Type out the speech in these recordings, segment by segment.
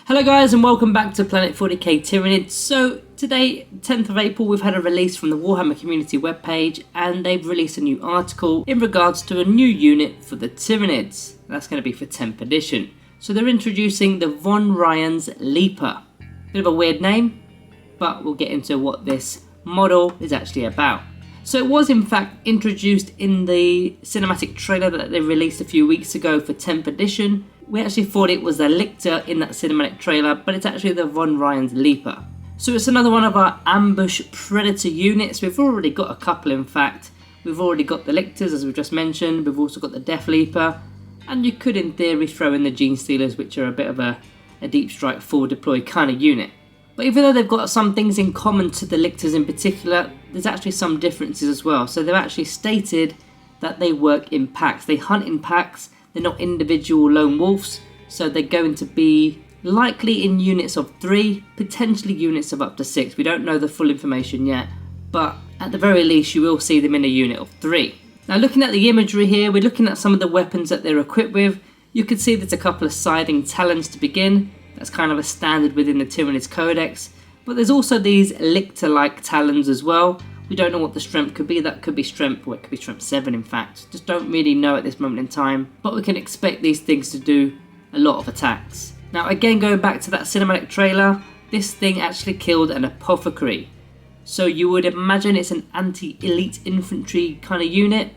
Hello guys and welcome back to Planet 40k Tyranids. So today, 10th of April, we've had a release from the Warhammer community webpage and they've released a new article in regards to a new unit for the Tyranids. That's going to be for 10th edition. So they're introducing the Von Ryan's Leaper. Bit of a weird name, but we'll get into what this model is actually about. So it was in fact introduced in the cinematic trailer that they released a few weeks ago for 10th edition. We actually thought it was the Lictor in that cinematic trailer, but it's actually the Von Ryan's Leaper. So it's another one of our ambush predator units. We've already got a couple in fact. We've already got the Lictors as we just mentioned, we've also got the Death Leaper, and you could in theory throw in the Gene Stealers, which are a bit of a deep strike forward deploy kind of unit. But even though they've got some things in common to the Lictors in particular, there's actually some differences as well. So they've actually stated that they work in packs. They hunt in packs, they're not individual lone wolves. So they're going to be likely in units of 3, potentially units of up to 6. We don't know the full information yet, but at the very least you will see them in a unit of 3. Now looking at the imagery here, we're looking at some of the weapons that they're equipped with. You can see there's a couple of siding talons to begin. That's kind of a standard within the Tyranids Codex. But there's also these Lictor-like talons as well. We don't know what the strength could be. That could be strength, or it could be strength 7 in fact. Just don't really know at this moment in time. But we can expect these things to do a lot of attacks. Now again, going back to that cinematic trailer, this thing actually killed an apothecary. So you would imagine it's an anti-elite infantry kind of unit.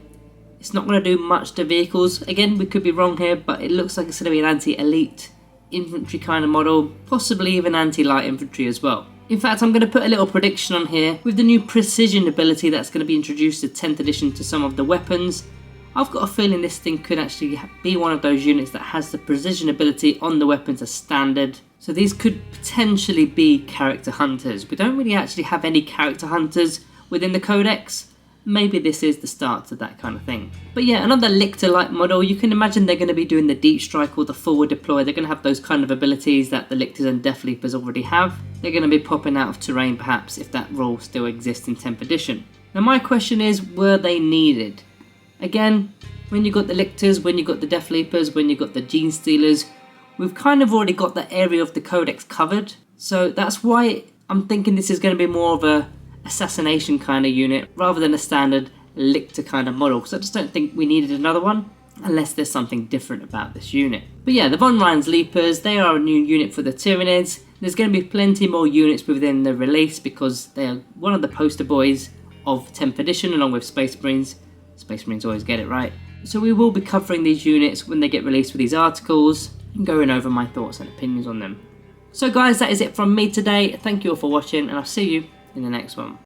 It's not going to do much to vehicles. Again, we could be wrong here, but it looks like it's going to be an anti-elite infantry kind of model, possibly even anti-light infantry as well. In fact, I'm going to put a little prediction on here with the new precision ability that's going to be introduced to 10th edition to some of the weapons. I've got a feeling this thing could actually be one of those units that has the precision ability on the weapons as standard. So these could potentially be character hunters. We don't really actually have any character hunters within the codex. Maybe this is the start to that kind of thing. But yeah, another Lictor-like model. You can imagine they're going to be doing the deep strike or the forward deploy. They're going to have those kind of abilities that the Lictors and Death Leapers already have. They're going to be popping out of terrain perhaps if that role still exists in 10th edition. Now my question is, were they needed? Again, when you got the Lictors, when you got the Death Leapers, when you got the Gene Stealers, we've kind of already got that area of the codex covered. So that's why I'm thinking this is going to be more of a assassination kind of unit rather than a standard Lictor kind of model, because I just don't think we needed another one unless there's something different about this unit. But yeah, the Von Ryan's Leapers, they are a new unit for the Tyranids. There's going to be plenty more units within the release because they are one of the poster boys of 10th edition along with Space Marines. Space Marines always get it right. So we will be covering these units when they get released with these articles and going over my thoughts and opinions on them. So guys, that is it from me today. Thank you all for watching and I'll see you in the next one.